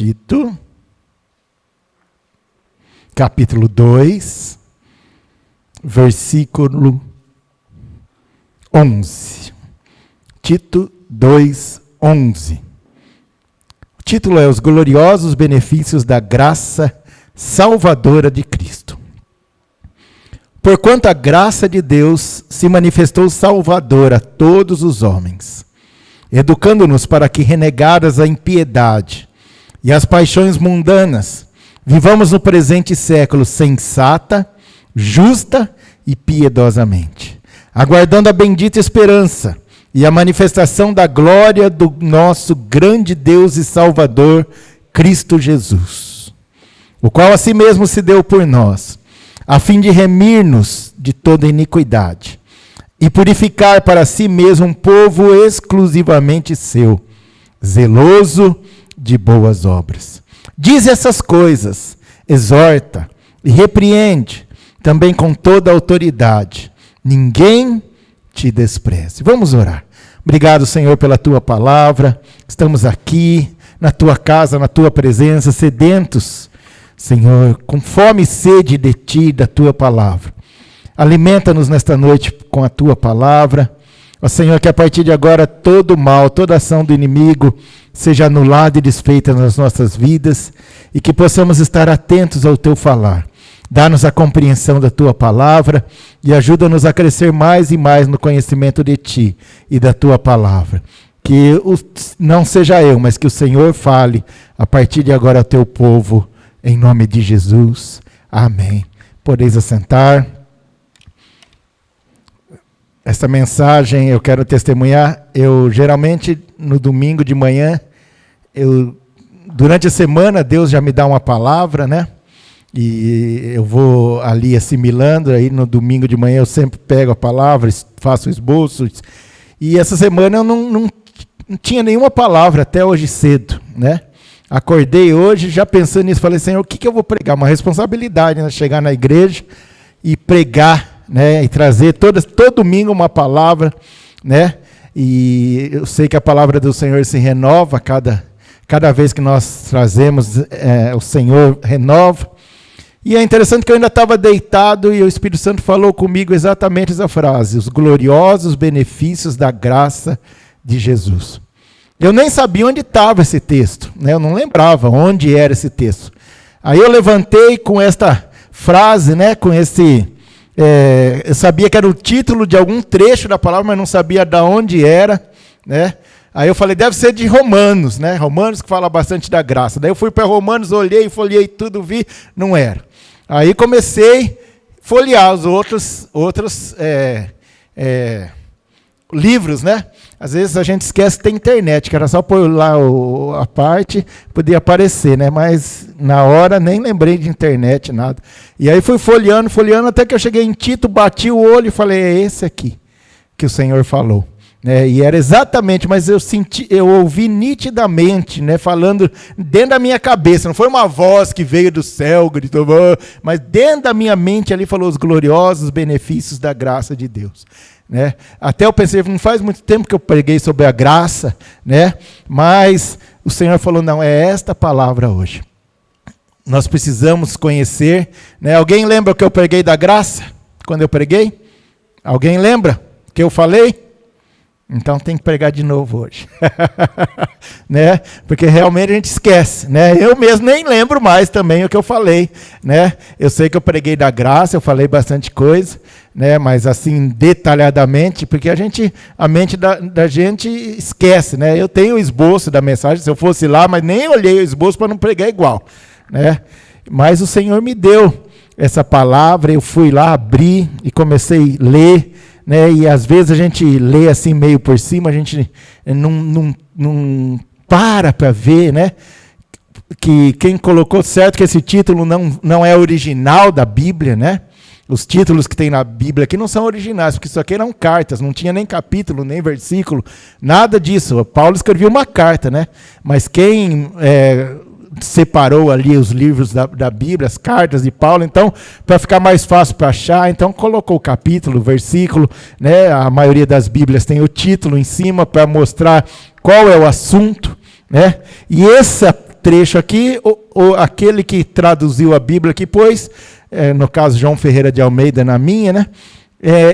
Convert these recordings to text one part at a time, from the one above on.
Tito, capítulo 2, versículo 11. Tito 2, 11. O título é Os Gloriosos Benefícios da Graça Salvadora de Cristo. Porquanto a graça de Deus se manifestou salvadora a todos os homens, educando-nos para que, renegadas a impiedade e as paixões mundanas, vivamos no presente século sensata, justa e piedosamente, aguardando a bendita esperança e a manifestação da glória do nosso grande Deus e Salvador, Cristo Jesus, o qual a si mesmo se deu por nós, a fim de remir-nos de toda iniquidade e purificar para si mesmo um povo exclusivamente seu, zeloso de boas obras. Diz essas coisas, exorta e repreende, também com toda a autoridade. Ninguém te despreze. Vamos orar. Obrigado, Senhor, pela tua palavra. Estamos aqui, na tua casa, na tua presença, sedentos, Senhor, com fome e sede de ti, da tua palavra. Alimenta-nos nesta noite com a tua palavra. Ó Senhor, que a partir de agora todo mal, toda ação do inimigo seja anulada e desfeita nas nossas vidas e que possamos estar atentos ao teu falar. Dá-nos a compreensão da tua palavra e ajuda-nos a crescer mais e mais no conhecimento de ti e da tua palavra. Que não seja eu, mas que o Senhor fale a partir de agora ao teu povo, em nome de Jesus. Amém. Podeis assentar. Esta mensagem eu quero testemunhar. Eu geralmente no domingo de manhã, durante a semana Deus já me dá uma palavra, né? E eu vou ali assimilando, aí no domingo de manhã eu sempre pego a palavra, faço esboços. E essa semana eu não tinha nenhuma palavra até hoje cedo, né? Acordei hoje já pensando nisso, falei, Senhor, o que eu vou pregar? Uma responsabilidade, né? Chegar na igreja e pregar, né? E trazer todo domingo uma palavra, né? E eu sei que a palavra do Senhor se renova cada vez que nós trazemos, o Senhor renova. E é interessante que eu ainda estava deitado e o Espírito Santo falou comigo exatamente essa frase, os gloriosos benefícios da graça de Jesus. Eu nem sabia onde estava esse texto, né? Eu não lembrava onde era esse texto. Aí eu levantei com esta frase, né? Com esse... eu sabia que era o título de algum trecho da palavra, mas não sabia de onde era, né? Aí eu falei, deve ser de Romanos, né? Romanos que fala bastante da graça. Daí eu fui para Romanos, olhei, folhei tudo, vi, não era. Aí comecei a folhear os outros livros, né? Às vezes a gente esquece que tem internet, que era só pôr lá a parte, podia aparecer, né? Mas na hora nem lembrei de internet, nada. E aí fui folheando, até que eu cheguei em Tito, bati o olho e falei, é esse aqui que o Senhor falou. E era exatamente, mas eu ouvi nitidamente, né, falando dentro da minha cabeça, não foi uma voz que veio do céu, gritou, mas dentro da minha mente ali falou os gloriosos benefícios da graça de Deus. Né? Até eu pensei, não faz muito tempo que eu preguei sobre a graça, né? Mas o Senhor falou, não, é esta palavra hoje. Nós precisamos conhecer, né? Alguém lembra o que eu preguei da graça? Quando eu preguei? Alguém lembra o que eu falei? Então tem que pregar de novo hoje. Né? Porque realmente a gente esquece, né? Eu mesmo nem lembro mais também o que eu falei, né? Eu sei que eu preguei da graça, eu falei bastante coisa, né? Mas assim detalhadamente, porque a mente da gente esquece, né? Eu tenho o esboço da mensagem, se eu fosse lá, mas nem olhei o esboço para não pregar igual, né? Mas o Senhor me deu essa palavra, eu fui lá, abri e comecei a ler, né? E às vezes a gente lê assim meio por cima, a gente não para ver, né? Que quem colocou certo que esse título não é original da Bíblia, né? Os títulos que tem na Bíblia aqui não são originais, porque isso aqui eram cartas, não tinha nem capítulo, nem versículo, nada disso. Paulo escreveu uma carta, né? Mas quem separou ali os livros da Bíblia, as cartas de Paulo, então, para ficar mais fácil para achar, então colocou o capítulo, o versículo, né? A maioria das Bíblias tem o título em cima para mostrar qual é o assunto, né? E essa trecho aqui, aquele que traduziu a Bíblia aqui, pois, no caso João Ferreira de Almeida, na minha, né?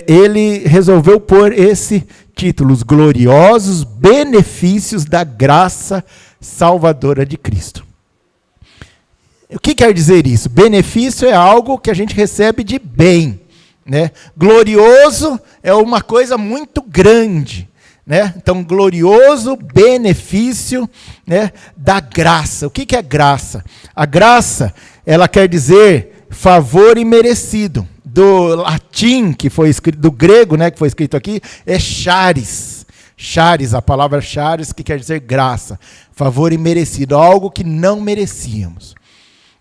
Ele resolveu pôr esse título, Os Gloriosos Benefícios da Graça Salvadora de Cristo. O que quer dizer isso? Benefício é algo que a gente recebe de bem, né? Glorioso é uma coisa muito grande, né? Então, glorioso benefício, né, da graça. O que é graça? A graça, ela quer dizer favor imerecido. Do latim, que foi escrito, do grego, né, que foi escrito aqui, é charis. Charis, a palavra charis, que quer dizer graça. Favor imerecido, algo que não merecíamos.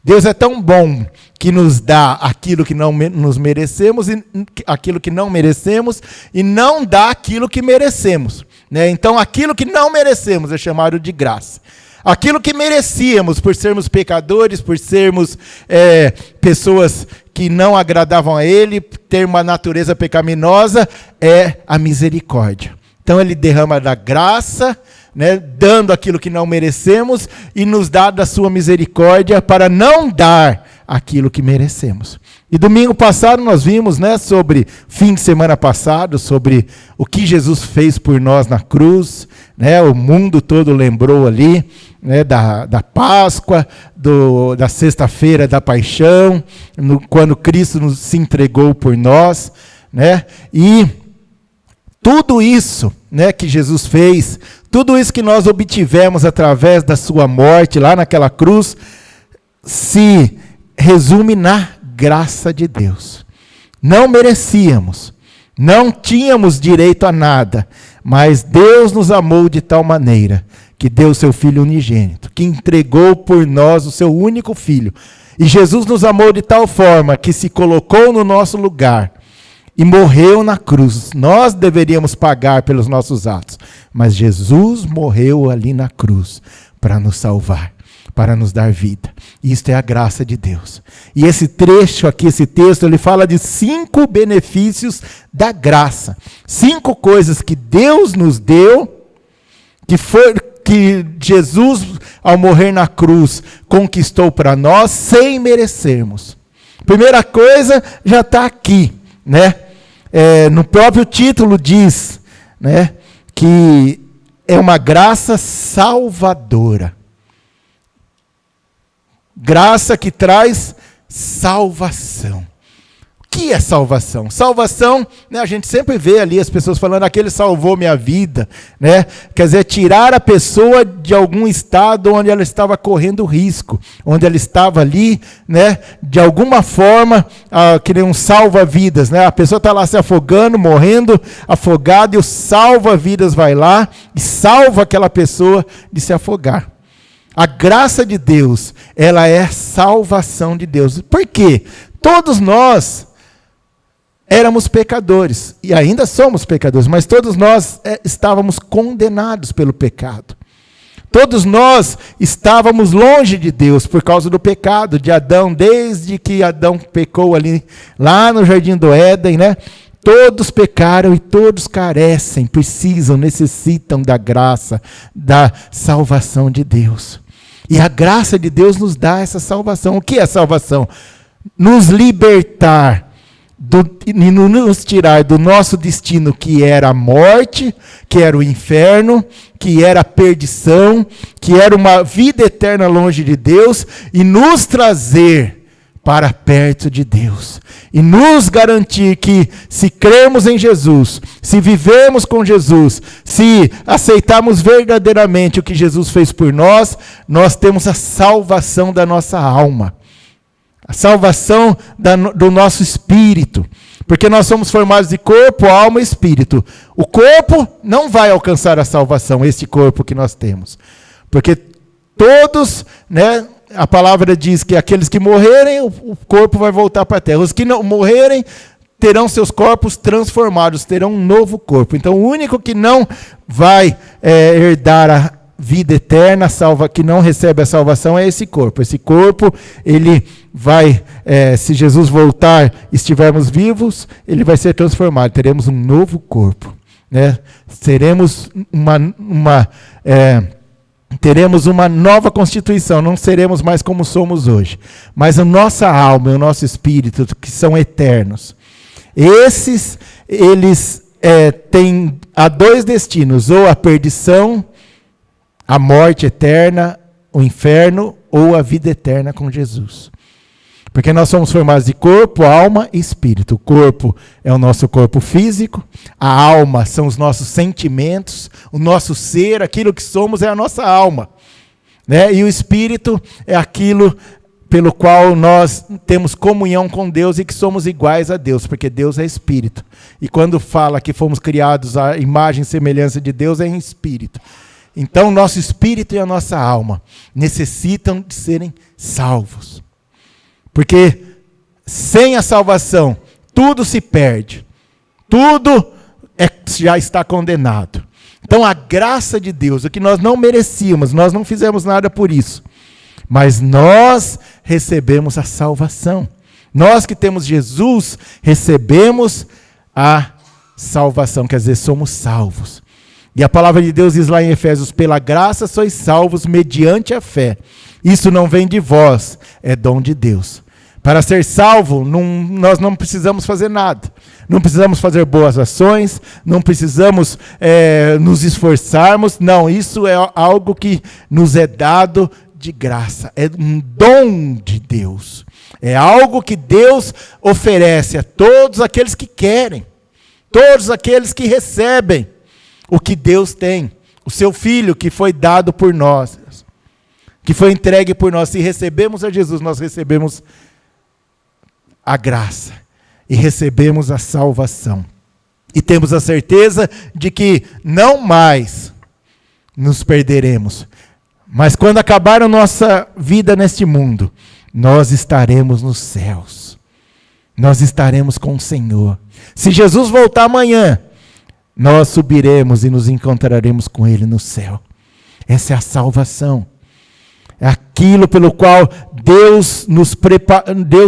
Deus é tão bom que nos dá aquilo que não nos merecemos, e aquilo que não merecemos, e não dá aquilo que merecemos, né? Então, aquilo que não merecemos é chamado de graça. Aquilo que merecíamos, por sermos pecadores, por sermos pessoas que não agradavam a Ele, ter uma natureza pecaminosa, é a misericórdia. Então, Ele derrama da graça, né, dando aquilo que não merecemos, e nos dá da sua misericórdia para não dar aquilo que merecemos. E domingo passado nós vimos, né, sobre, fim de semana passado, sobre o que Jesus fez por nós na cruz, né, o mundo todo lembrou ali, né, da Páscoa, da sexta-feira da paixão, quando Cristo se entregou por nós, né, e tudo isso, né, que Jesus fez, tudo isso que nós obtivemos através da sua morte lá naquela cruz, se resume na graça de Deus. Não merecíamos, não tínhamos direito a nada, mas Deus nos amou de tal maneira que deu seu Filho unigênito, que entregou por nós o seu único Filho. E Jesus nos amou de tal forma que se colocou no nosso lugar e morreu na cruz. Nós deveríamos pagar pelos nossos atos, mas Jesus morreu ali na cruz para nos salvar, para nos dar vida. Isto é a graça de Deus. E esse trecho aqui, esse texto, ele fala de 5 benefícios da graça. 5 coisas que Deus nos deu, que Jesus, ao morrer na cruz, conquistou para nós sem merecermos. Primeira coisa já está aqui, né? No próprio título diz, né, que é uma graça salvadora. Graça que traz salvação. O que é salvação? Salvação, né, a gente sempre vê ali as pessoas falando, aquele salvou minha vida, né? Quer dizer, tirar a pessoa de algum estado onde ela estava correndo risco, onde ela estava ali, né, de alguma forma, que nem um salva-vidas, né? A pessoa está lá se afogando, morrendo, afogada, e o salva-vidas vai lá e salva aquela pessoa de se afogar. A graça de Deus, ela é salvação de Deus. Por quê? Todos nós éramos pecadores, e ainda somos pecadores, mas todos nós estávamos condenados pelo pecado. Todos nós estávamos longe de Deus por causa do pecado de Adão, desde que Adão pecou ali, lá no Jardim do Éden, né? Todos pecaram e todos carecem, precisam, necessitam da graça, da salvação de Deus. E a graça de Deus nos dá essa salvação. O que é salvação? Nos libertar, nos tirar do nosso destino, que era a morte, que era o inferno, que era a perdição, que era uma vida eterna longe de Deus, e nos trazer para perto de Deus. E nos garantir que, se cremos em Jesus, se vivemos com Jesus, se aceitarmos verdadeiramente o que Jesus fez por nós, nós temos a salvação da nossa alma. A salvação do nosso espírito. Porque nós somos formados de corpo, alma e espírito. O corpo não vai alcançar a salvação, esse corpo que nós temos. Porque todos, né, a palavra diz que aqueles que morrerem, o corpo vai voltar para a terra. Os que não morrerem terão seus corpos transformados, terão um novo corpo. Então, o único que não vai herdar a vida eterna, que não recebe a salvação, é esse corpo. Esse corpo, ele vai, se Jesus voltar e estivermos vivos, ele vai ser transformado. Teremos um novo corpo, né? Seremos teremos uma nova constituição, não seremos mais como somos hoje. Mas a nossa alma e o nosso espírito, que são eternos, eles têm há dois destinos, ou a perdição, a morte eterna, o inferno, ou a vida eterna com Jesus. Porque nós somos formados de corpo, alma e espírito. O corpo é o nosso corpo físico, a alma são os nossos sentimentos, o nosso ser, aquilo que somos é a nossa alma, né? E o espírito é aquilo pelo qual nós temos comunhão com Deus e que somos iguais a Deus, porque Deus é espírito. E quando fala que fomos criados à imagem e semelhança de Deus, é em espírito. Então, nosso espírito e a nossa alma necessitam de serem salvos. Porque sem a salvação, tudo se perde. Tudo já está condenado. Então, a graça de Deus, o que nós não merecíamos, nós não fizemos nada por isso. Mas nós recebemos a salvação. Nós que temos Jesus, recebemos a salvação, quer dizer, somos salvos. E a palavra de Deus diz lá em Efésios, pela graça sois salvos mediante a fé. Isso não vem de vós, é dom de Deus. Para ser salvo, nós não precisamos fazer nada. Não precisamos fazer boas ações, não precisamos nos esforçarmos. Não, isso é algo que nos é dado de graça. É um dom de Deus. É algo que Deus oferece a todos aqueles que querem. Todos aqueles que recebem o que Deus tem. O seu Filho que foi dado por nós. Que foi entregue por nós. Se recebemos a Jesus, nós recebemos a graça e recebemos a salvação. E temos a certeza de que não mais nos perderemos. Mas quando acabar a nossa vida neste mundo, nós estaremos nos céus. Nós estaremos com o Senhor. Se Jesus voltar amanhã, nós subiremos e nos encontraremos com Ele no céu. Essa é a salvação. É aquilo pelo qual Deus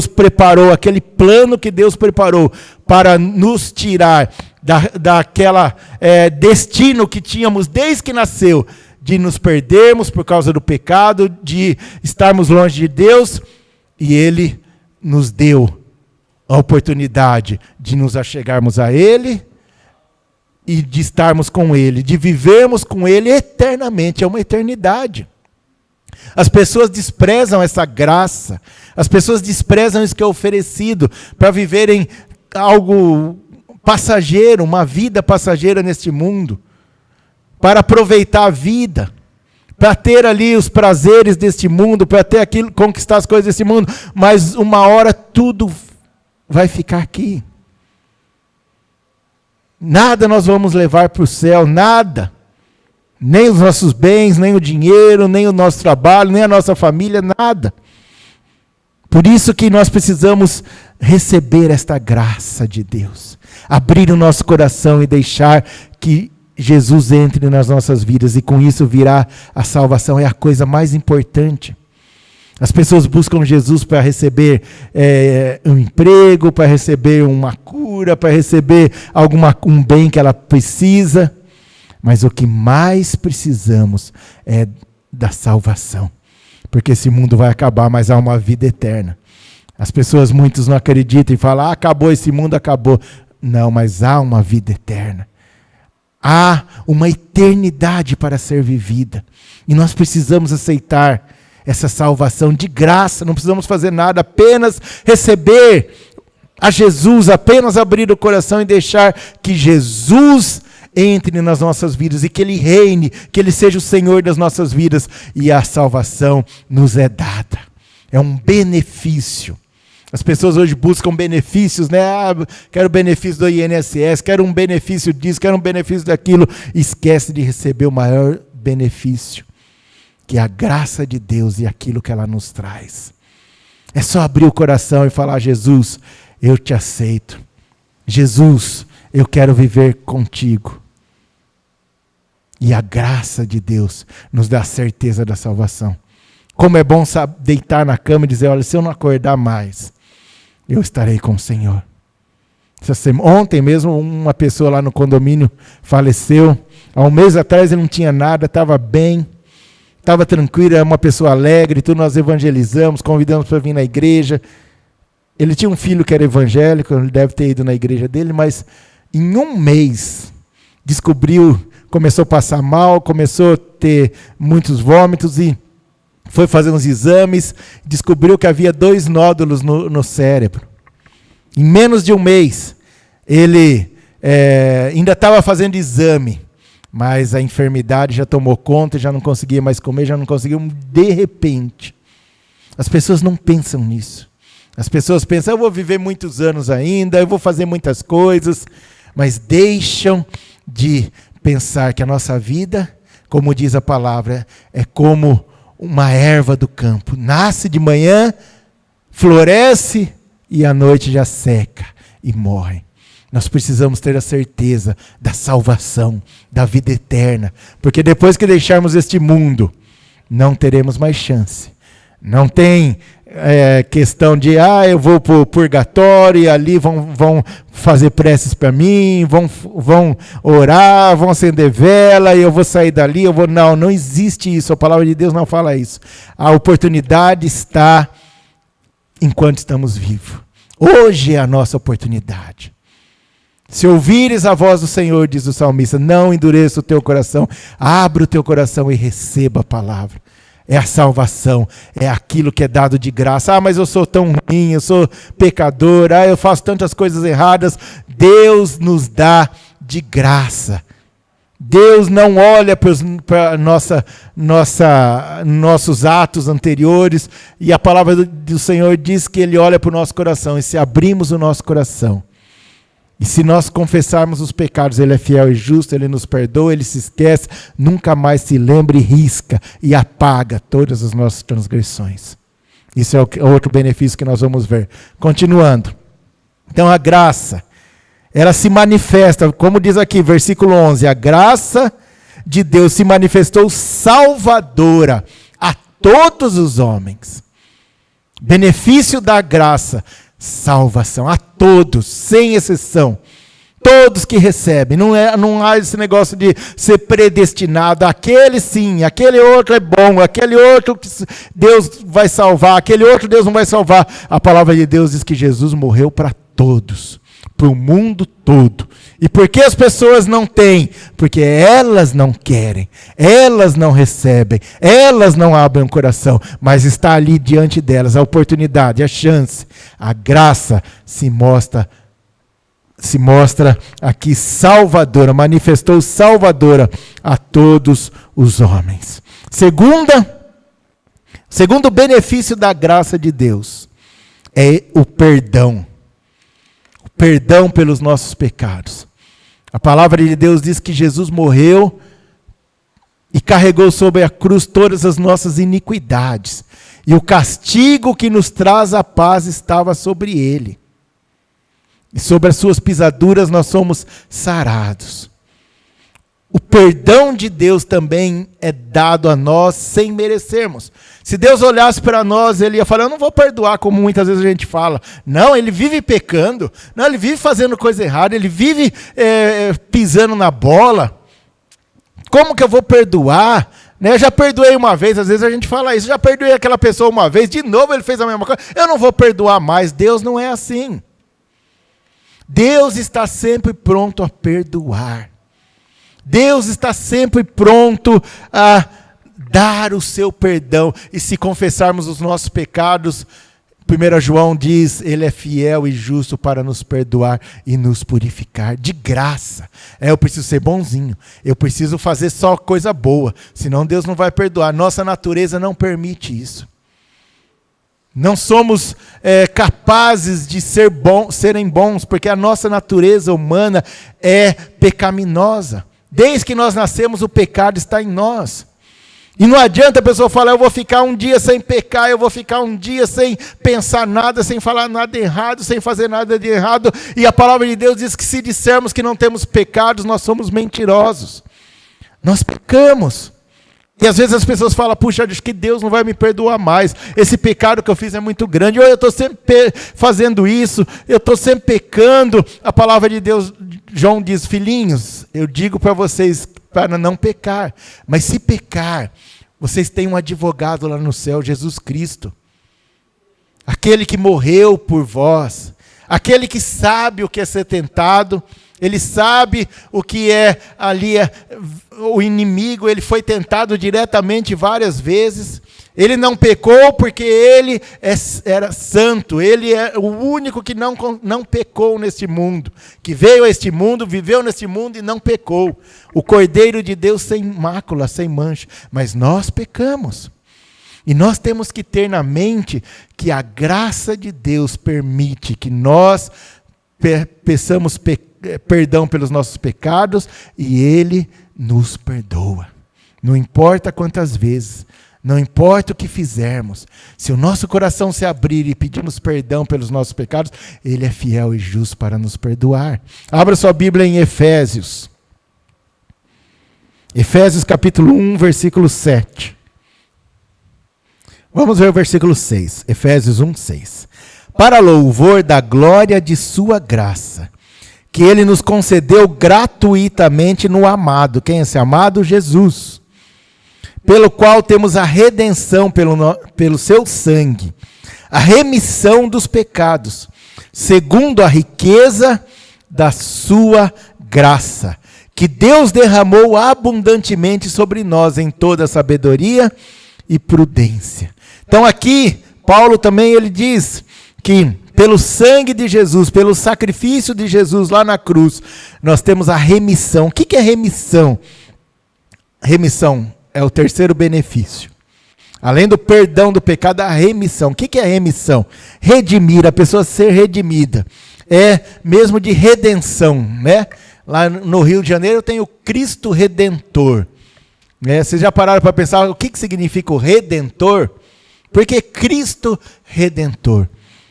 preparou, aquele plano que Deus preparou para nos tirar daquela destino que tínhamos desde que nasceu, de nos perdermos por causa do pecado, de estarmos longe de Deus, e Ele nos deu a oportunidade de nos achegarmos a Ele e de estarmos com Ele, de vivermos com Ele eternamente, é uma eternidade. As pessoas desprezam essa graça, as pessoas desprezam isso que é oferecido para viverem algo passageiro, uma vida passageira neste mundo, para aproveitar a vida, para ter ali os prazeres deste mundo, para ter aquilo, conquistar as coisas deste mundo, mas uma hora tudo vai ficar aqui. Nada nós vamos levar para o céu, nada. Nem os nossos bens, nem o dinheiro, nem o nosso trabalho, nem a nossa família, nada. Por isso que nós precisamos receber esta graça de Deus. Abrir o nosso coração e deixar que Jesus entre nas nossas vidas. E com isso virá a salvação. É a coisa mais importante. As pessoas buscam Jesus para receber um emprego, para receber uma cura, para receber um bem que ela precisa. Mas o que mais precisamos é da salvação. Porque esse mundo vai acabar, mas há uma vida eterna. As pessoas, muitos não acreditam e falam, acabou esse mundo, acabou. Não, mas há uma vida eterna. Há uma eternidade para ser vivida. E nós precisamos aceitar essa salvação de graça. Não precisamos fazer nada, apenas receber a Jesus, apenas abrir o coração e deixar que Jesus entre nas nossas vidas e que Ele reine, que Ele seja o Senhor das nossas vidas, e a salvação nos é dada. É um benefício. As pessoas hoje buscam benefícios, né? Quero benefício do INSS, quero um benefício disso, quero um benefício daquilo. Esquece de receber o maior benefício, que é a graça de Deus e aquilo que ela nos traz. É só abrir o coração e falar, Jesus, eu te aceito. Jesus, eu quero viver contigo. E a graça de Deus nos dá a certeza da salvação. Como é bom deitar na cama e dizer, olha, se eu não acordar mais, eu estarei com o Senhor. Ontem mesmo uma pessoa lá no condomínio faleceu. Há um mês atrás ele não tinha nada, estava bem. estava tranquilo, era uma pessoa alegre, tudo, nós evangelizamos, convidamos para vir na igreja. Ele tinha um filho que era evangélico, ele deve ter ido na igreja dele, mas em um mês descobriu, começou a passar mal, começou a ter muitos vômitos e foi fazer uns exames, descobriu que havia 2 nódulos no cérebro. Em menos de um mês, ele ainda estava fazendo exame, mas a enfermidade já tomou conta, já não conseguia mais comer, já não conseguia, de repente. As pessoas não pensam nisso. As pessoas pensam, eu vou viver muitos anos ainda, eu vou fazer muitas coisas, mas deixam de pensar que a nossa vida, como diz a palavra, é como uma erva do campo. Nasce de manhã, floresce e à noite já seca e morre. Nós precisamos ter a certeza da salvação, da vida eterna, porque depois que deixarmos este mundo, não teremos mais chance. Não tem questão de, eu vou para o purgatório e ali vão fazer preces para mim, vão orar, vão acender vela e eu vou sair dali, não existe isso, a palavra de Deus não fala isso. A oportunidade está enquanto estamos vivos. Hoje é a nossa oportunidade. Se ouvires a voz do Senhor, diz o salmista, não endureça o teu coração, abra o teu coração e receba a palavra. É a salvação, é aquilo que é dado de graça. Mas eu sou tão ruim, eu sou pecador, eu faço tantas coisas erradas. Deus nos dá de graça. Deus não olha para nossos atos anteriores, e a palavra do Senhor diz que Ele olha para o nosso coração, e se abrimos o nosso coração, e se nós confessarmos os pecados, Ele é fiel e justo, Ele nos perdoa, Ele se esquece, nunca mais se lembra e risca e apaga todas as nossas transgressões. Isso é outro benefício que nós vamos ver. Continuando. Então a graça, ela se manifesta, como diz aqui, versículo 11, a graça de Deus se manifestou salvadora a todos os homens. Benefício da graça, salvação a todos, sem exceção. Todos que recebem. Não há esse negócio de ser predestinado. Aquele sim, aquele outro é bom, aquele outro que Deus vai salvar, aquele outro Deus não vai salvar. A palavra de Deus diz que Jesus morreu para todos, para o mundo todo. E por que as pessoas não têm? Porque elas não querem, elas não recebem, elas não abrem o coração, mas está ali diante delas a oportunidade, a chance, a graça se mostra aqui salvadora, manifestou salvadora a todos os homens. Segundo benefício da graça de Deus é o perdão. O perdão pelos nossos pecados. A palavra de Deus diz que Jesus morreu e carregou sobre a cruz todas as nossas iniquidades. E o castigo que nos traz a paz estava sobre ele. E sobre as suas pisaduras nós somos sarados. O perdão de Deus também é dado a nós sem merecermos. Se Deus olhasse para nós, Ele ia falar, eu não vou perdoar, como muitas vezes a gente fala. Não, Ele vive pecando. Não, Ele vive fazendo coisa errada. Ele vive pisando na bola. Como que eu vou perdoar? Né? Eu já perdoei uma vez, às vezes a gente fala isso. Já perdoei aquela pessoa uma vez, de novo ele fez a mesma coisa. Eu não vou perdoar mais. Deus não é assim. Deus está sempre pronto a perdoar. Deus está sempre pronto a dar o seu perdão. E se confessarmos os nossos pecados, 1 João diz, Ele é fiel e justo para nos perdoar e nos purificar. De graça. Eu preciso ser bonzinho. Eu preciso fazer só coisa boa. Senão Deus não vai perdoar. Nossa natureza não permite isso. Não somos capazes de serem bons, porque a nossa natureza humana é pecaminosa. Desde que nós nascemos, o pecado está em nós. E não adianta a pessoa falar, eu vou ficar um dia sem pecar, eu vou ficar um dia sem pensar nada, sem falar nada errado, sem fazer nada de errado. E a palavra de Deus diz que se dissermos que não temos pecados, nós somos mentirosos. Nós pecamos. E às vezes as pessoas falam, puxa, acho que Deus não vai me perdoar mais. Esse pecado que eu fiz é muito grande. Ou eu estou sempre fazendo isso, eu estou sempre pecando. A palavra de Deus, João diz, filhinhos, eu digo para vocês para não pecar. Mas se pecar, Vocês têm um advogado lá no céu, Jesus Cristo. Aquele que morreu por vós. Aquele que sabe o que é ser tentado. Ele sabe o que é ali o inimigo. Ele foi tentado diretamente várias vezes. Ele não pecou porque ele era santo. Ele é o único que não pecou neste mundo. Que veio a este mundo, viveu neste mundo e não pecou. O Cordeiro de Deus sem mácula, sem mancha. Mas nós pecamos. E nós temos que ter na mente que a graça de Deus permite que nós peçamos perdão pelos nossos pecados e Ele nos perdoa. Não importa quantas vezes. Não importa o que fizermos, se o nosso coração se abrir e pedirmos perdão pelos nossos pecados, Ele é fiel e justo para nos perdoar. Abra sua Bíblia em Efésios. Efésios capítulo 1, versículo 7. Vamos ver o versículo 6. Efésios 1, 6. Para louvor da glória de sua graça, que Ele nos concedeu gratuitamente no amado. Quem é esse amado? Jesus. Pelo qual temos a redenção pelo seu sangue, a remissão dos pecados, segundo a riqueza da sua graça, que Deus derramou abundantemente sobre nós em toda sabedoria e prudência. Então aqui, Paulo também ele diz que pelo sangue de Jesus, pelo sacrifício de Jesus lá na cruz, nós temos a remissão. O que é remissão? Remissão é o terceiro benefício. Além do perdão do pecado, a remissão. O que é remissão? Redimir, a pessoa ser redimida. É mesmo de redenção, né? Lá no Rio de Janeiro tem o Cristo Redentor. Vocês já pararam para pensar o que significa o Redentor? Porque Cristo Redentor.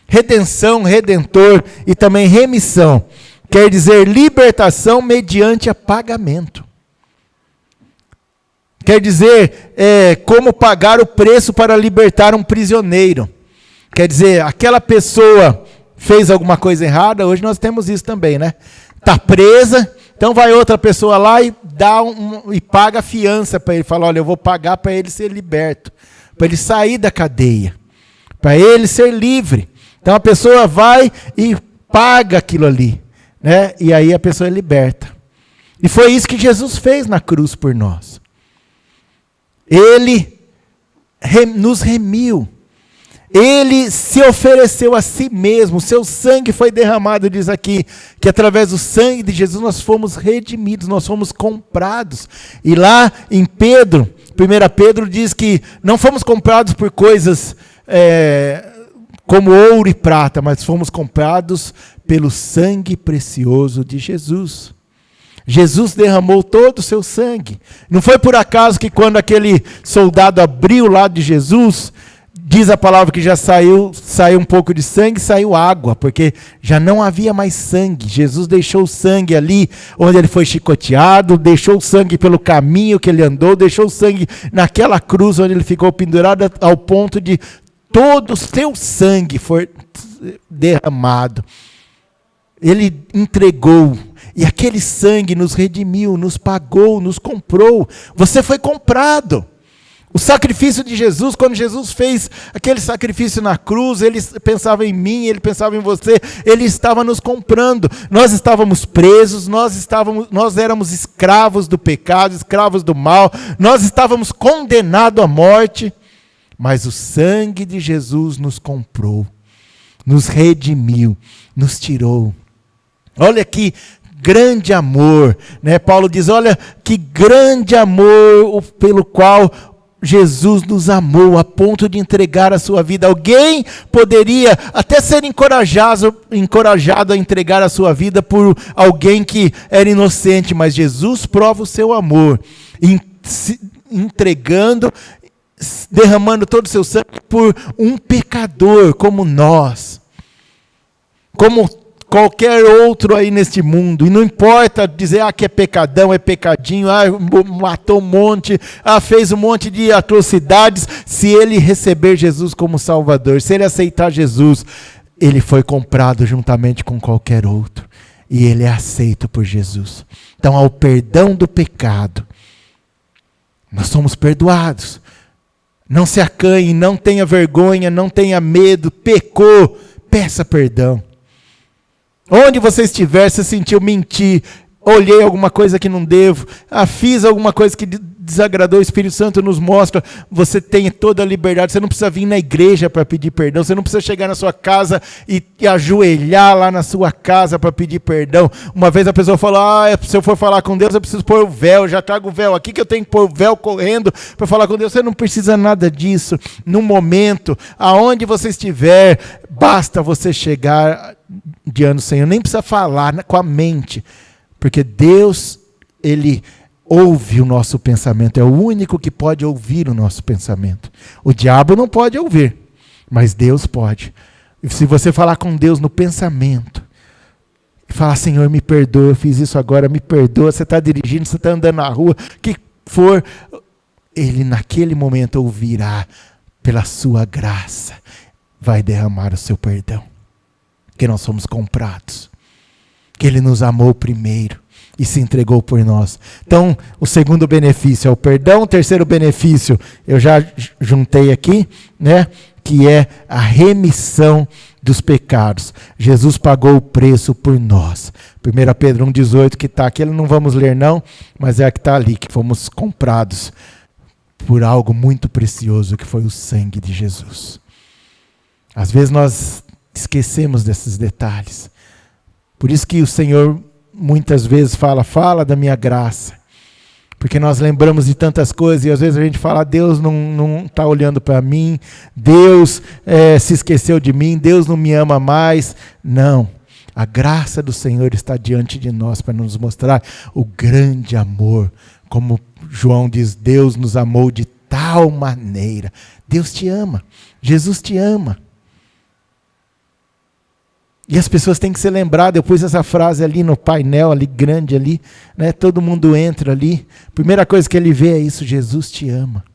Redenção, Redentor e também remissão. Quer dizer libertação mediante a pagamento. Quer dizer, como pagar o preço para libertar um prisioneiro. Quer dizer, aquela pessoa fez alguma coisa errada, hoje nós temos isso também, né? Está presa, então vai outra pessoa lá e e paga a fiança para ele. Fala, olha, eu vou pagar para ele ser liberto, para ele sair da cadeia, para ele ser livre. Então a pessoa vai e paga aquilo ali, né? E aí a pessoa é liberta. E foi isso que Jesus fez na cruz por nós. Ele nos remiu. Ele se ofereceu a si mesmo. Seu sangue foi derramado, diz aqui, que através do sangue de Jesus nós fomos redimidos, nós fomos comprados. E lá em Pedro, 1 Pedro diz que não fomos comprados por coisas como ouro e prata, mas fomos comprados pelo sangue precioso de Jesus. Jesus derramou todo o seu sangue. Não foi por acaso que quando aquele soldado abriu o lado de Jesus, diz a palavra que já saiu um pouco de sangue, saiu água, porque já não havia mais sangue. Jesus deixou o sangue ali onde ele foi chicoteado, deixou o sangue pelo caminho que ele andou, deixou o sangue naquela cruz onde ele ficou pendurado, ao ponto de todo o seu sangue foi derramado. Ele entregou. E aquele sangue nos redimiu, nos pagou, nos comprou. Você foi comprado. O sacrifício de Jesus, quando Jesus fez aquele sacrifício na cruz, ele pensava em mim, ele pensava em você, ele estava nos comprando. Nós estávamos presos, nós éramos escravos do pecado, escravos do mal, nós estávamos condenados à morte, mas o sangue de Jesus nos comprou, nos redimiu, nos tirou. Olha que grande amor, né? Paulo diz, olha que grande amor pelo qual Jesus nos amou a ponto de entregar a sua vida. Alguém poderia até ser encorajado a entregar a sua vida por alguém que era inocente, mas Jesus prova o seu amor, entregando, derramando todo o seu sangue por um pecador como nós, como qualquer outro aí neste mundo. E não importa dizer que é pecadão, é pecadinho, matou um monte, fez um monte de atrocidades. Se ele receber Jesus como Salvador, se ele aceitar Jesus, ele foi comprado juntamente com qualquer outro. E ele é aceito por Jesus. Então, ao perdão do pecado, nós somos perdoados. Não se acanhe, não tenha vergonha, não tenha medo, pecou, peça perdão. Onde você estiver, se sentiu mentir, olhei alguma coisa que não devo, fiz alguma coisa que desagradou, o Espírito Santo nos mostra, você tem toda a liberdade, você não precisa vir na igreja para pedir perdão, você não precisa chegar na sua casa e ajoelhar lá na sua casa para pedir perdão. Uma vez a pessoa falou, se eu for falar com Deus, eu preciso pôr o véu, eu já trago o véu aqui, que eu tenho que pôr o véu correndo para falar com Deus. Você não precisa nada disso. No momento, aonde você estiver, basta você chegar diante do Senhor, nem precisa falar com a mente, porque Deus, Ele ouve o nosso pensamento, é o único que pode ouvir o nosso pensamento. O diabo não pode ouvir, mas Deus pode. E se você falar com Deus no pensamento, e falar, Senhor, me perdoa, eu fiz isso agora, me perdoa, você está dirigindo, você está andando na rua, o que for, Ele naquele momento ouvirá, pela sua graça, vai derramar o seu perdão. Que nós somos comprados, que Ele nos amou primeiro e se entregou por nós. Então, o segundo benefício é o perdão. O terceiro benefício, eu já juntei aqui, né? Que é a remissão dos pecados. Jesus pagou o preço por nós. 1 Pedro 1,18 que está aqui, não vamos ler não, mas é a que está ali, que fomos comprados por algo muito precioso, que foi o sangue de Jesus. Às vezes nós esquecemos desses detalhes. Por isso que o Senhor muitas vezes fala da minha graça. Porque nós lembramos de tantas coisas e às vezes a gente fala, Deus não está olhando para mim, Deus se esqueceu de mim, Deus não me ama mais. Não, a graça do Senhor está diante de nós para nos mostrar o grande amor. Como João diz, Deus nos amou de tal maneira. Deus te ama, Jesus te ama. E as pessoas têm que ser lembradas. Eu pus essa frase ali no painel, ali grande ali, né? Todo mundo entra ali. Primeira coisa que ele vê é isso: Jesus te ama.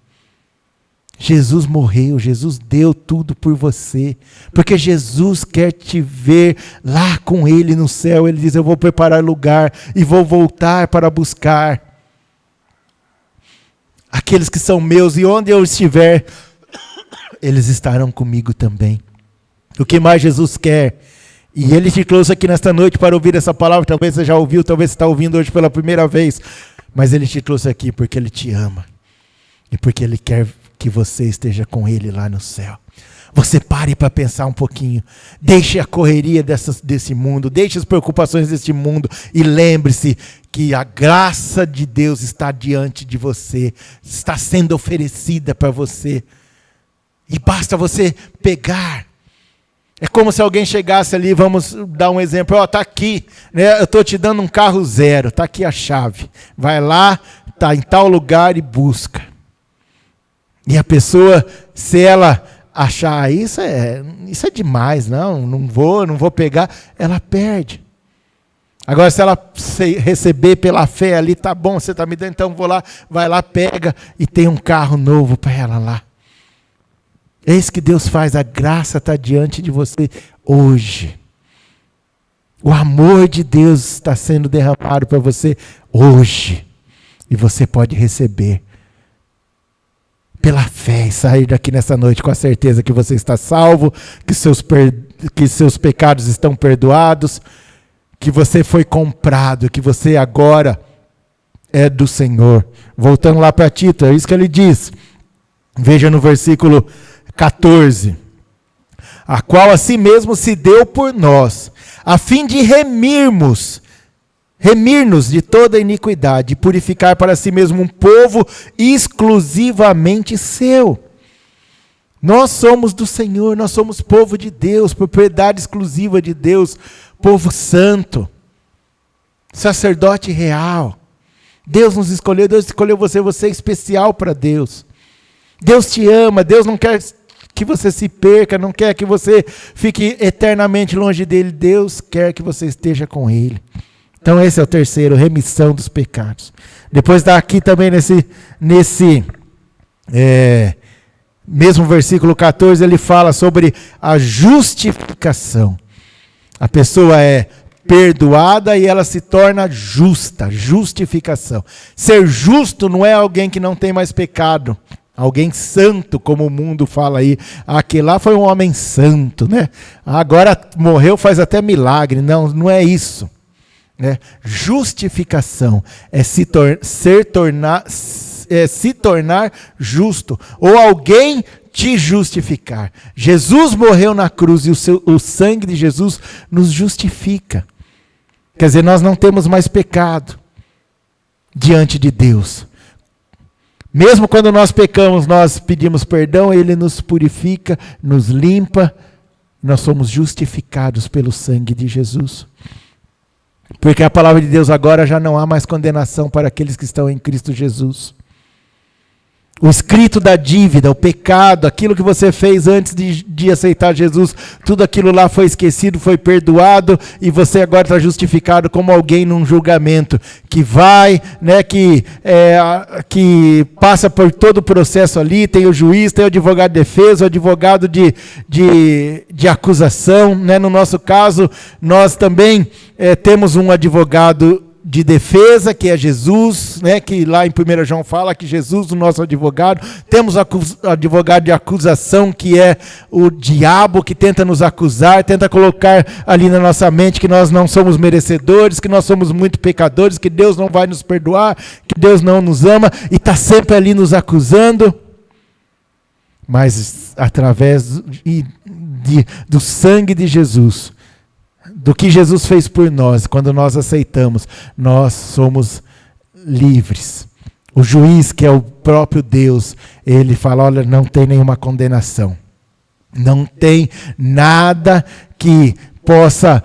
Jesus morreu, Jesus deu tudo por você. Porque Jesus quer te ver lá com Ele no céu. Ele diz, eu vou preparar lugar e vou voltar para buscar aqueles que são meus, e onde eu estiver, eles estarão comigo também. O que mais Jesus quer? E Ele te trouxe aqui nesta noite para ouvir essa palavra. Talvez você já ouviu, talvez você está ouvindo hoje pela primeira vez. Mas Ele te trouxe aqui porque Ele te ama. E porque Ele quer que você esteja com Ele lá no céu. Você pare para pensar um pouquinho. Deixe a correria desse mundo. Deixe as preocupações deste mundo. E lembre-se que a graça de Deus está diante de você. Está sendo oferecida para você. E basta você pegar. É como se alguém chegasse ali, vamos dar um exemplo, está aqui, né, eu estou te dando um carro zero, está aqui a chave. Vai lá, está em tal lugar e busca. E a pessoa, se ela achar isso é demais, não vou pegar, ela perde. Agora, se ela receber pela fé ali, tá bom, você está me dando, então vou lá, vai lá, pega e tem um carro novo para ela lá. É isso que Deus faz, a graça está diante de você hoje. O amor de Deus está sendo derramado para você hoje. E você pode receber pela fé e sair daqui nessa noite com a certeza que você está salvo, que seus pecados estão perdoados, que você foi comprado, que você agora é do Senhor. Voltando lá para Tito, é isso que ele diz. Veja no versículo 14, a qual a si mesmo se deu por nós, a fim de remir-nos de toda iniquidade, e purificar para si mesmo um povo exclusivamente seu. Nós somos do Senhor, nós somos povo de Deus, propriedade exclusiva de Deus, povo santo, sacerdote real. Deus nos escolheu, Deus escolheu você, você é especial para Deus. Deus te ama, Deus não quer que você se perca, não quer que você fique eternamente longe dele. Deus quer que você esteja com ele. Então esse é o terceiro, remissão dos pecados. Depois daqui também nesse mesmo versículo 14, ele fala sobre a justificação. A pessoa é perdoada e ela se torna justa, justificação. Ser justo não é alguém que não tem mais pecado Alguém santo, como o mundo fala aí. Aquele lá foi um homem santo, né? Agora morreu, faz até milagre. Não, não é isso. Né? Justificação é se tornar justo. Ou alguém te justificar. Jesus morreu na cruz e o sangue de Jesus nos justifica. Quer dizer, nós não temos mais pecado diante de Deus. Mesmo quando nós pecamos, nós pedimos perdão, Ele nos purifica, nos limpa. Nós somos justificados pelo sangue de Jesus. Porque a palavra de Deus agora já não há mais condenação para aqueles que estão em Cristo Jesus. O escrito da dívida, o pecado, aquilo que você fez antes de aceitar Jesus, tudo aquilo lá foi esquecido, foi perdoado, e você agora está justificado como alguém num julgamento, que vai, né, que passa por todo o processo ali, tem o juiz, tem o advogado de defesa, o advogado de acusação. Né? No nosso caso, nós também temos um advogado de defesa, que é Jesus, né, que lá em 1 João fala que Jesus, o nosso advogado. Temos advogado de acusação, que é o diabo, que tenta nos acusar, tenta colocar ali na nossa mente que nós não somos merecedores, que nós somos muito pecadores, que Deus não vai nos perdoar, que Deus não nos ama, e está sempre ali nos acusando. Mas através do sangue de Jesus, do que Jesus fez por nós, quando nós aceitamos, nós somos livres. O juiz, que é o próprio Deus, ele fala, olha, não tem nenhuma condenação. Não tem nada que possa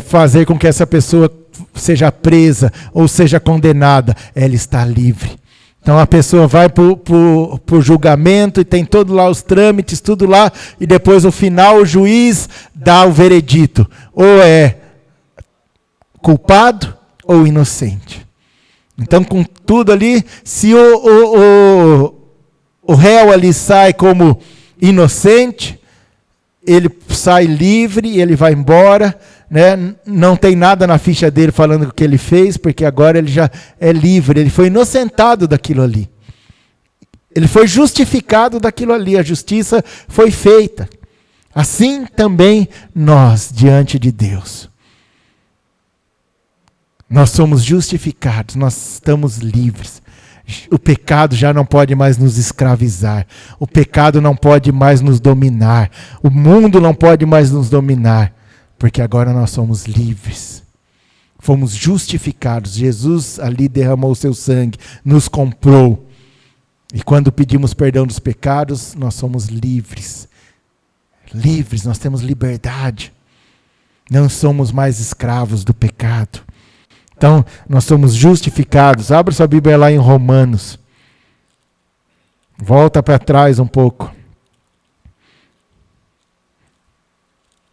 fazer com que essa pessoa seja presa ou seja condenada. Ela está livre. Então a pessoa vai para o julgamento e tem todos lá os trâmites, tudo lá, e depois no final o juiz dá o veredito. Ou é culpado ou inocente. Então com tudo ali, se o réu ali sai como inocente, ele sai livre, ele vai embora, né? Não tem nada na ficha dele falando o que ele fez, porque agora ele já é livre, ele foi inocentado daquilo ali. Ele foi justificado daquilo ali, a justiça foi feita. Assim também nós, diante de Deus. Nós somos justificados, nós estamos livres. O pecado já não pode mais nos escravizar. O pecado não pode mais nos dominar. O mundo não pode mais nos dominar. Porque agora nós somos livres. Fomos justificados. Jesus ali derramou o seu sangue, nos comprou. E quando pedimos perdão dos pecados, nós somos livres. Livres, nós temos liberdade. Não somos mais escravos do pecado. Então, nós somos justificados. Abra sua Bíblia lá em Romanos. Volta para trás um pouco.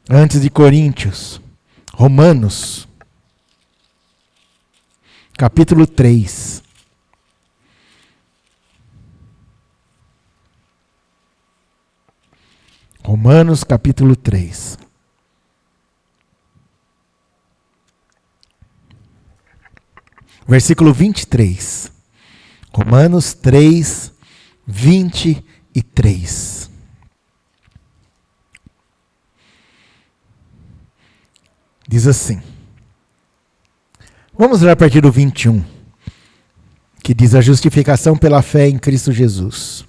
Antes de Coríntios. Romanos. Capítulo 3. Romanos, capítulo 3. Versículo 23. Romanos 3, 23. Diz assim. Vamos ler a partir do 21. Que diz a justificação pela fé em Cristo Jesus.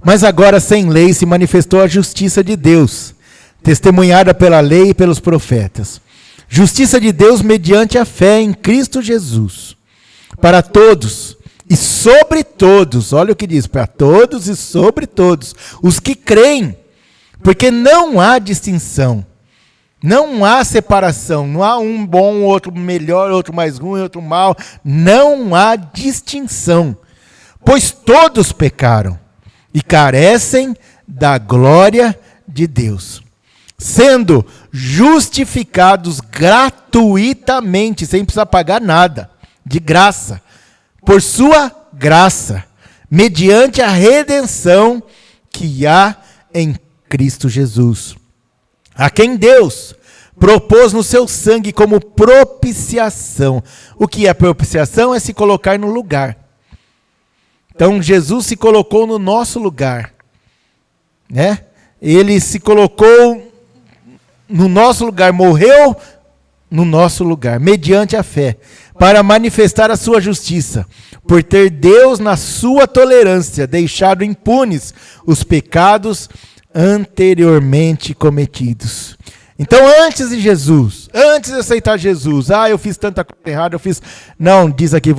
Mas agora sem lei se manifestou a justiça de Deus, testemunhada pela lei e pelos profetas. Justiça de Deus mediante a fé em Cristo Jesus. Para todos e sobre todos, olha o que diz, para todos e sobre todos, os que creem, porque não há distinção, não há separação, não há um bom, outro melhor, outro mais ruim, outro mal, não há distinção, pois todos pecaram e carecem da glória de Deus, sendo justificados gratuitamente, sem precisar pagar nada, de graça, por sua graça, mediante a redenção que há em Cristo Jesus, a quem Deus propôs no seu sangue como propiciação. O que é propiciação? É se colocar no lugar. Então Jesus se colocou no nosso lugar, né? Ele se colocou no nosso lugar, morreu no nosso lugar, mediante a fé, para manifestar a sua justiça, por ter Deus na sua tolerância deixado impunes os pecados anteriormente cometidos. Então, antes de Jesus, antes de aceitar Jesus, eu fiz tanta coisa errada, Não, diz aqui,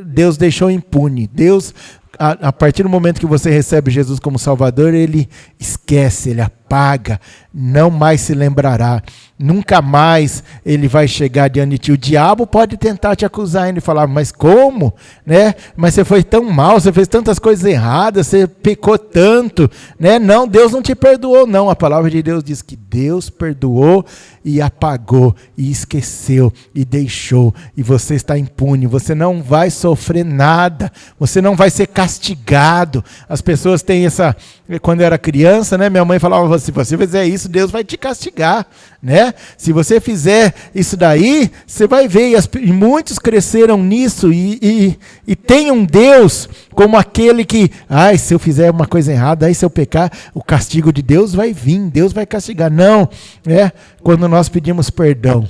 Deus deixou impune. Deus, a partir do momento que você recebe Jesus como Salvador, Ele esquece, Ele apaga, não mais se lembrará. Nunca mais Ele vai chegar diante de ti. O diabo pode tentar te acusar ainda e falar, mas como? Né? Mas você foi tão mal, você fez tantas coisas erradas, você pecou tanto. Né? Não, Deus não te perdoou, não. A palavra de Deus diz que Deus perdoou e apagou, e esqueceu, e deixou. E você está impune, você não vai sofrer nada, você não vai ser castigado. As pessoas têm essa... Quando eu era criança, né, minha mãe falava, se você fizer isso, Deus vai te castigar. Né? Se você fizer isso daí, você vai ver, e muitos cresceram nisso, e tem um Deus como aquele que, se eu fizer uma coisa errada, se eu pecar, o castigo de Deus vai vir, Deus vai castigar. Não, né? Quando nós pedimos perdão,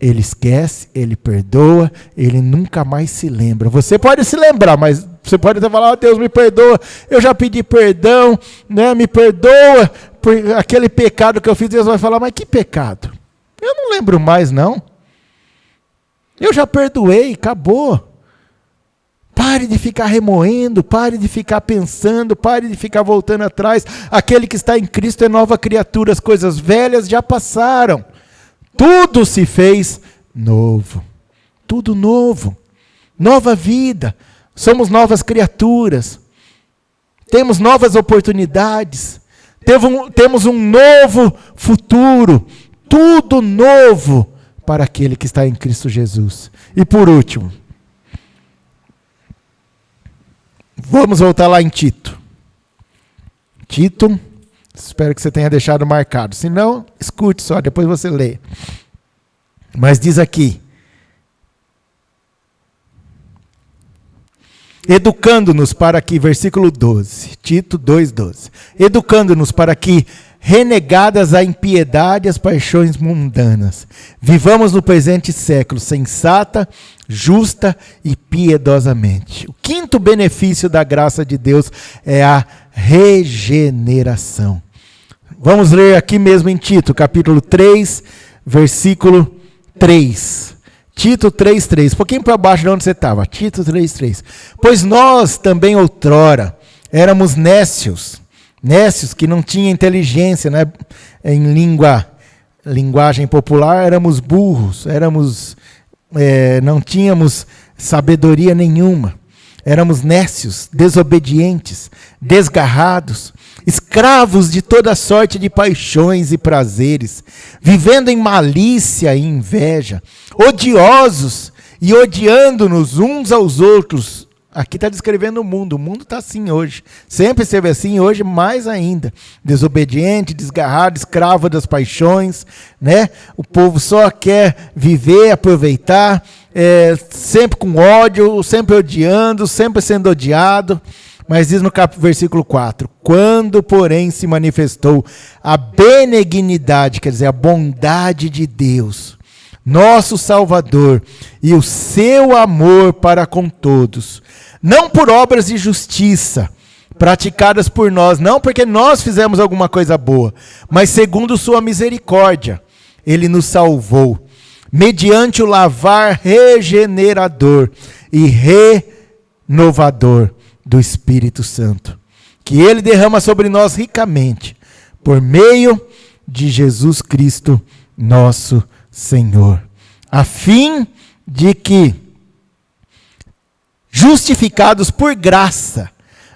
Ele esquece, Ele perdoa, Ele nunca mais se lembra. Você pode se lembrar, mas você pode até falar, Deus me perdoa, eu já pedi perdão, né? Me perdoa por aquele pecado que eu fiz. Deus vai falar, mas que pecado? Eu não lembro mais, não. Eu já perdoei, acabou. Pare de ficar remoendo, pare de ficar pensando, pare de ficar voltando atrás. Aquele que está em Cristo é nova criatura, as coisas velhas já passaram. Tudo se fez novo. Tudo novo. Nova vida. Somos novas criaturas. Temos novas oportunidades. Temos um novo futuro. Tudo novo para aquele que está em Cristo Jesus. E por último, vamos voltar lá em Tito. Tito, espero que você tenha deixado marcado. Se não, escute só, depois você lê. Mas diz aqui, educando-nos para que, versículo 12, Tito 2,12. Educando-nos para que, renegadas a impiedade e as paixões mundanas, vivamos no presente século sensata, justa e piedosamente. O quinto benefício da graça de Deus é a regeneração. Vamos ler aqui mesmo em Tito, capítulo 3, versículo 3. Tito 3,3, um pouquinho para baixo de onde você estava. Tito 3,3. Pois nós também outrora éramos nécios que não tinham inteligência, né? Em linguagem popular, éramos burros, não tínhamos sabedoria nenhuma. Éramos nécios, desobedientes, desgarrados, escravos de toda sorte de paixões e prazeres, vivendo em malícia e inveja, odiosos e odiando-nos uns aos outros. Aqui está descrevendo o mundo está assim hoje, sempre esteve assim, hoje mais ainda, desobediente, desgarrado, escravo das paixões, né? O povo só quer viver, aproveitar, sempre com ódio, sempre odiando, sempre sendo odiado. Mas diz no versículo 4, quando porém se manifestou a benignidade, quer dizer, a bondade de Deus, nosso Salvador, e o seu amor para com todos, não por obras de justiça praticadas por nós, não porque nós fizemos alguma coisa boa, mas segundo sua misericórdia, Ele nos salvou, mediante o lavar regenerador e renovador do Espírito Santo, que Ele derrama sobre nós ricamente, por meio de Jesus Cristo, nosso Senhor, a fim de que, justificados por graça,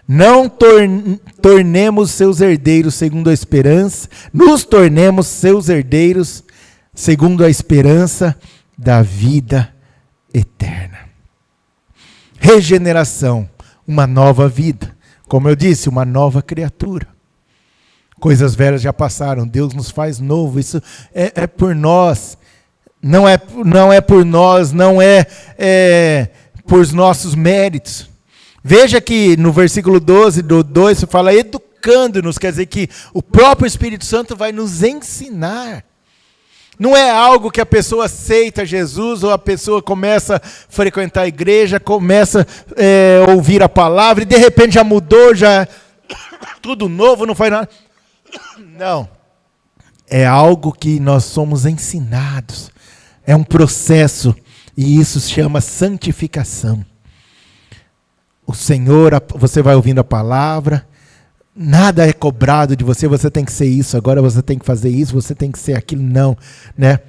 não tornemos seus herdeiros segundo a esperança, nos tornemos seus herdeiros segundo a esperança da vida eterna. Regeneração, uma nova vida. Como eu disse, uma nova criatura. Coisas velhas já passaram, Deus nos faz novo. Isso é por nós. Não é por nós, não é por nossos méritos. Veja que no versículo 12 do 2, fala educando-nos, quer dizer que o próprio Espírito Santo vai nos ensinar. Não é algo que a pessoa aceita Jesus, ou a pessoa começa a frequentar a igreja, começa a ouvir a palavra, e de repente já mudou, já tudo novo, não faz nada. Não. É algo que nós somos ensinados. É um processo, e isso se chama santificação. O Senhor, você vai ouvindo a palavra, nada é cobrado de você, você tem que ser isso, agora você tem que fazer isso, você tem que ser aquilo, não, né?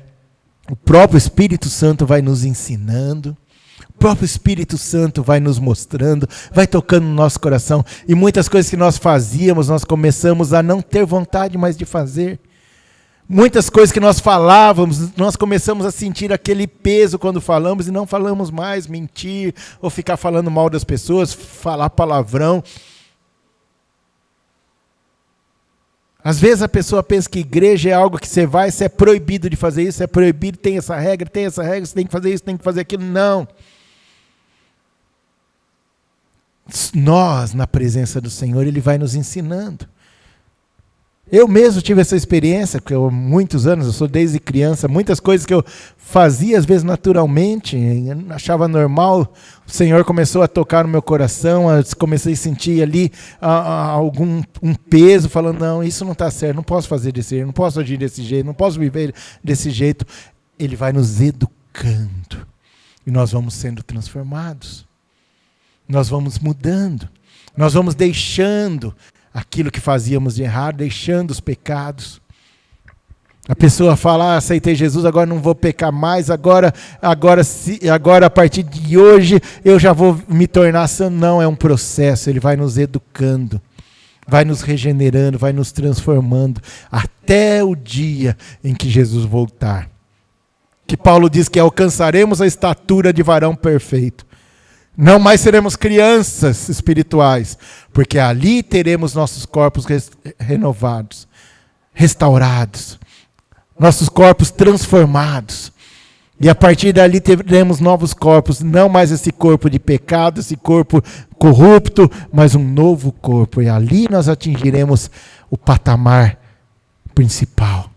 O próprio Espírito Santo vai nos ensinando, o próprio Espírito Santo vai nos mostrando, vai tocando no nosso coração, e muitas coisas que nós fazíamos, nós começamos a não ter vontade mais de fazer. Muitas coisas que nós falávamos, nós começamos a sentir aquele peso quando falamos e não falamos mais, mentir, ou ficar falando mal das pessoas, falar palavrão. Às vezes a pessoa pensa que igreja é algo que você vai, você é proibido de fazer isso, é proibido, tem essa regra, você tem que fazer isso, tem que fazer aquilo. Não. Nós, na presença do Senhor, Ele vai nos ensinando. Eu mesmo tive essa experiência, porque eu, muitos anos, eu sou desde criança, muitas coisas que eu fazia, às vezes naturalmente, achava normal, o Senhor começou a tocar no meu coração, eu comecei a sentir ali um peso, falando, não, isso não está certo, não posso fazer desse jeito, não posso agir desse jeito, não posso viver desse jeito. Ele vai nos educando, e nós vamos sendo transformados, nós vamos mudando, nós vamos deixando aquilo que fazíamos de errado, deixando os pecados. A pessoa fala, aceitei Jesus, agora não vou pecar mais, agora a partir de hoje eu já vou me tornar santo. Não, é um processo, Ele vai nos educando, vai nos regenerando, vai nos transformando, até o dia em que Jesus voltar. Que Paulo diz que alcançaremos a estatura de varão perfeito. Não mais seremos crianças espirituais, porque ali teremos nossos corpos renovados, restaurados, nossos corpos transformados. E a partir dali teremos novos corpos, não mais esse corpo de pecado, esse corpo corrupto, mas um novo corpo. E ali nós atingiremos o patamar principal.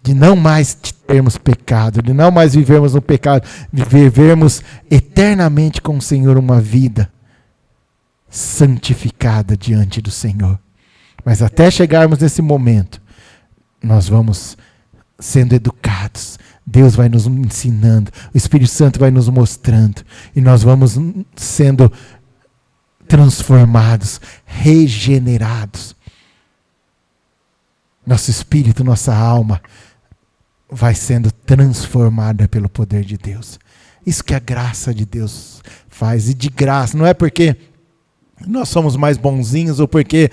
De não mais termos pecado, de não mais vivermos no pecado, de vivermos eternamente com o Senhor uma vida santificada diante do Senhor. Mas até chegarmos nesse momento, nós vamos sendo educados, Deus vai nos ensinando, o Espírito Santo vai nos mostrando, e nós vamos sendo transformados, regenerados. Nosso espírito, nossa alma vai sendo transformada pelo poder de Deus. Isso que a graça de Deus faz, e de graça, não é porque nós somos mais bonzinhos, ou porque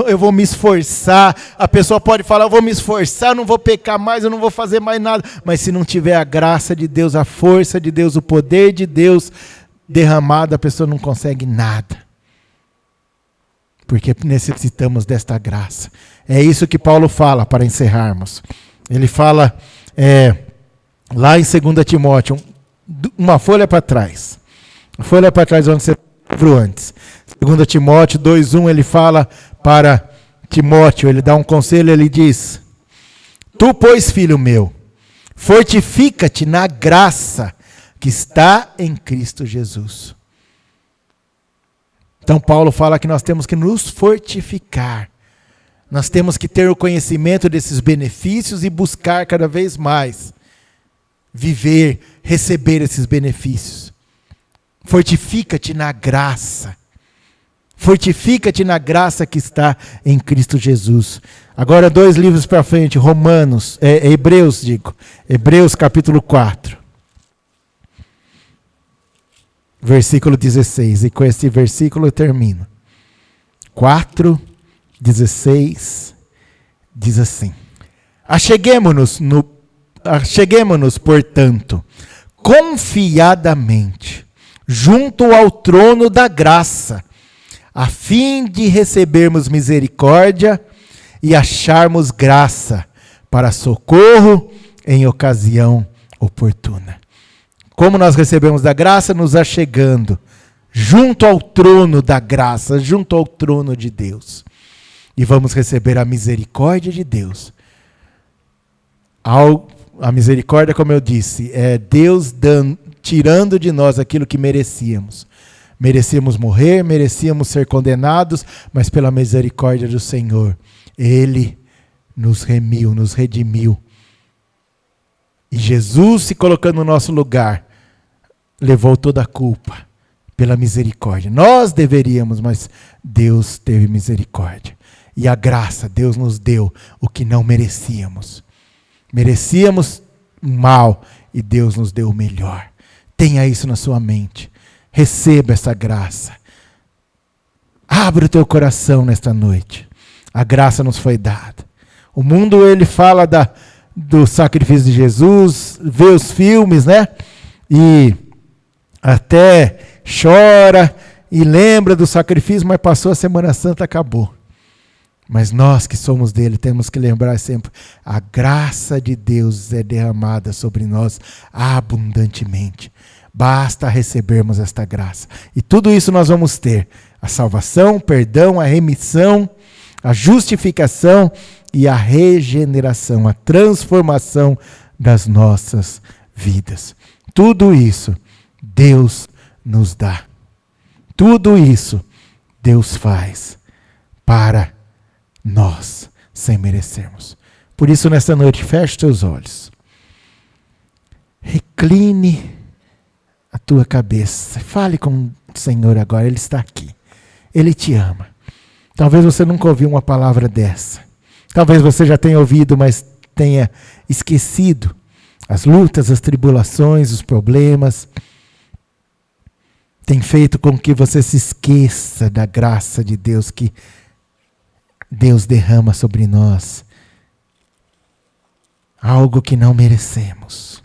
eu vou me esforçar. A pessoa pode falar, eu vou me esforçar, eu não vou pecar mais, eu não vou fazer mais nada. Mas se não tiver a graça de Deus, a força de Deus, o poder de Deus derramado, a pessoa não consegue nada. Porque necessitamos desta graça. É isso que Paulo fala, para encerrarmos. Ele fala lá em 2 Timóteo, uma folha para trás. Uma folha para trás, onde você livro antes. 2 Timóteo 2:1, ele fala para Timóteo, ele dá um conselho, ele diz: Tu, pois, filho meu, fortifica-te na graça que está em Cristo Jesus. Então Paulo fala que nós temos que nos fortificar. Nós temos que ter o conhecimento desses benefícios e buscar cada vez mais viver, receber esses benefícios. Fortifica-te na graça. Fortifica-te na graça que está em Cristo Jesus. Agora 2 livros para frente, Hebreus capítulo 4. Versículo 16, e com esse versículo eu termino. 4:16 diz assim: Acheguemo-nos, portanto, confiadamente, junto ao trono da graça, a fim de recebermos misericórdia e acharmos graça para socorro em ocasião oportuna. Como nós recebemos da graça? Nos achegando junto ao trono da graça, junto ao trono de Deus. E vamos receber a misericórdia de Deus. A misericórdia, como eu disse, é Deus tirando de nós aquilo que merecíamos. Merecíamos morrer, merecíamos ser condenados, mas pela misericórdia do Senhor, Ele nos remiu, nos redimiu. E Jesus, se colocando no nosso lugar, levou toda a culpa pela misericórdia. Nós deveríamos, mas Deus teve misericórdia. E a graça, Deus nos deu o que não merecíamos. Merecíamos mal e Deus nos deu o melhor. Tenha isso na sua mente. Receba essa graça. Abra o teu coração nesta noite. A graça nos foi dada. O mundo, ele fala do sacrifício de Jesus, vê os filmes, né? E até chora e lembra do sacrifício, mas passou a Semana Santa, acabou. Mas nós que somos dele, temos que lembrar sempre, a graça de Deus é derramada sobre nós abundantemente. Basta recebermos esta graça. E tudo isso nós vamos ter. A salvação, o perdão, a remissão, a justificação e a regeneração, a transformação das nossas vidas. Tudo isso Deus nos dá. Tudo isso Deus faz para nós, sem merecermos. Por isso, nesta noite, feche teus olhos. Recline a tua cabeça. Fale com o Senhor agora, Ele está aqui. Ele te ama. Talvez você nunca ouviu uma palavra dessa. Talvez você já tenha ouvido, mas tenha esquecido. As lutas, as tribulações, os problemas tem feito com que você se esqueça da graça de Deus que Deus derrama sobre nós. Algo que não merecemos.